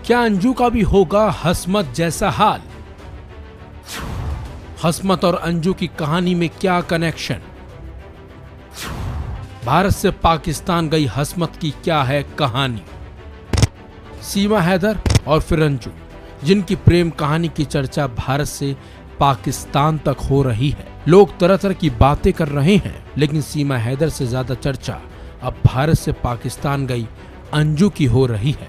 क्या अंजू का भी होगा हसमत जैसा हाल? हसमत और अंजू की कहानी में क्या कनेक्शन? भारत से पाकिस्तान गई हसमत की क्या है कहानी? सीमा हैदर और फिर अंजू, जिनकी प्रेम कहानी की चर्चा भारत से पाकिस्तान तक हो रही है। लोग तरह तरह की बातें कर रहे हैं, लेकिन सीमा हैदर से ज्यादा चर्चा अब भारत से पाकिस्तान गई अंजू की हो रही है।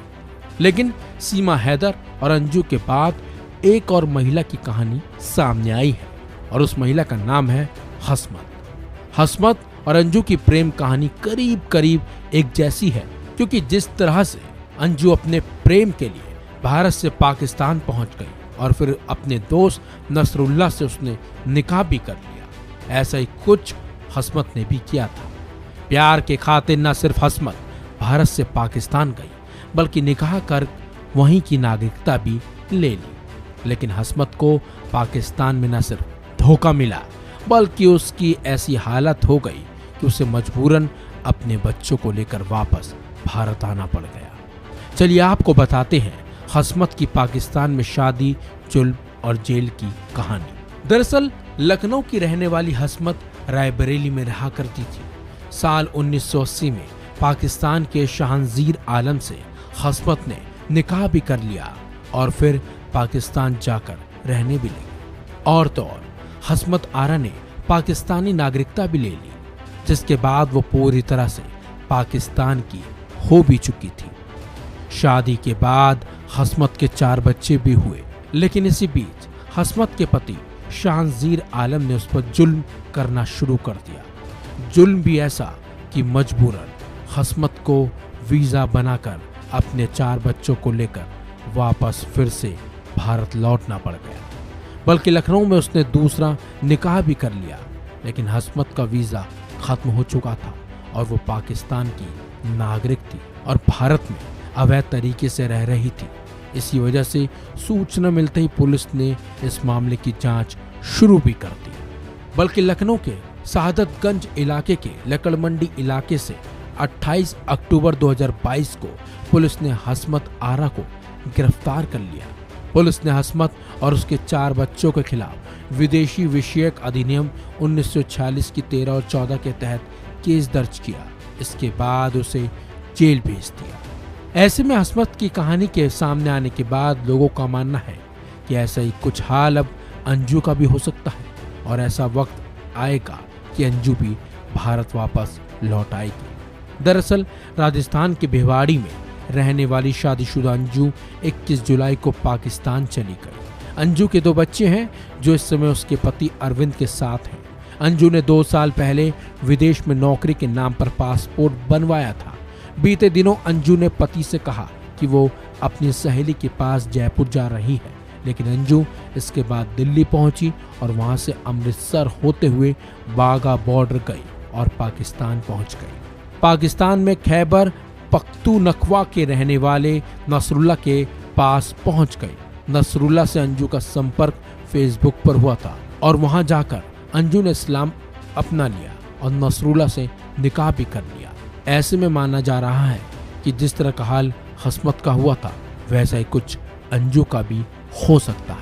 लेकिन सीमा हैदर और अंजू के बाद एक और महिला की कहानी सामने आई है और उस महिला का नाम है हसमत। हसमत और अंजू की प्रेम कहानी करीब करीब एक जैसी है, क्योंकि जिस तरह से अंजू अपने प्रेम के लिए भारत से पाकिस्तान पहुंच गई और फिर अपने दोस्त नसरुल्लाह से उसने निकाह भी कर लिया, ऐसा ही कुछ हसमत ने भी किया था। प्यार के खातिर न सिर्फ हसमत भारत से पाकिस्तान गई, बल्कि निकाह कर वहीं की नागरिकता भी ले ली। लेकिन हसमत को पाकिस्तान में न सिर्फ धोखा मिला, बल्कि उसकी ऐसी हालत हो गई कि उसे मजबूरन अपने बच्चों को लेकर वापस भारत आना पड़ गया। चलिए आपको बताते हैं हसमत की पाकिस्तान में शादी, जुल्म और जेल की कहानी। दरअसल लखनऊ की रहने वाली हसमत रायबरेली में रहा करती थी। साल 1980 में पाकिस्तान के शहनज़ीर आलम से हसमत ने निकाह भी कर लिया और फिर पाकिस्तान जाकर रहने भी लगी। और तो और हसमत आरा ने पाकिस्तानी नागरिकता भी ले ली, जिसके बाद वो पूरी तरह से पाकिस्तान की हो भी चुकी थी। शादी के बाद हसमत के 4 बच्चे भी हुए, लेकिन इसी बीच हसमत के पति शहनज़ीर आलम ने उस पर जुल्म करना शुरू कर दिया। जुल्म भी ऐसा कि मजबूरन हसमत को वीजा बनाकर अपने 4 बच्चों को लेकर वापस फिर से भारत लौटना पड़ गया। बल्कि लखनऊ में उसने दूसरा निकाह भी कर लिया, लेकिन हसमत का वीजा खत्म हो चुका था और वो पाकिस्तान की नागरिक थी और भारत में अवैध तरीके से रह रही थी। इसी वजह से सूचना मिलते ही पुलिस ने इस मामले की जांच शुरू भी कर दी। बल्कि लखनऊ के शहादतगंज इलाके के लकड़मंडी इलाके से 28 अक्टूबर 2022 को पुलिस ने हसमत आरा को गिरफ्तार कर लिया। पुलिस ने हसमत और उसके 4 बच्चों के खिलाफ विदेशी विषयक अधिनियम 1946 की 13 और 14 के तहत केस दर्ज किया। इसके बाद उसे जेल भेज दिया। ऐसे में हसमत की कहानी के सामने आने के बाद लोगों का मानना है कि ऐसा ही कुछ हाल अब अंजू का भी हो सकता है और ऐसा वक्त आएगा कि अंजू भी भारत वापस लौट आएगी। दरअसल राजस्थान के भिवाड़ी में रहने वाली शादीशुदा अंजू 21 जुलाई को पाकिस्तान चली गई। अंजू के 2 बच्चे हैं जो इस समय उसके पति अरविंद के साथ हैं। अंजू ने 2 साल पहले विदेश में नौकरी के नाम पर पासपोर्ट बनवाया था। बीते दिनों अंजू ने पति से कहा कि वो अपनी सहेली के पास जयपुर जा रही है, लेकिन अंजू इसके बाद दिल्ली पहुंची और वहां से अमृतसर होते हुए वाघा बॉर्डर गई और पाकिस्तान पहुंच गई। पाकिस्तान में खैबर पख्तूनख्वा के रहने वाले नसरुल्लाह के पास पहुंच गई। नसरुल्लाह से अंजू का संपर्क फेसबुक पर हुआ था और वहां जाकर अंजू ने इस्लाम अपना लिया और नसरुल्लाह से निकाह भी कर लिया। ऐसे में माना जा रहा है कि जिस तरह का हाल हसमत का हुआ था, वैसा ही कुछ अंजू का भी हो सकता है।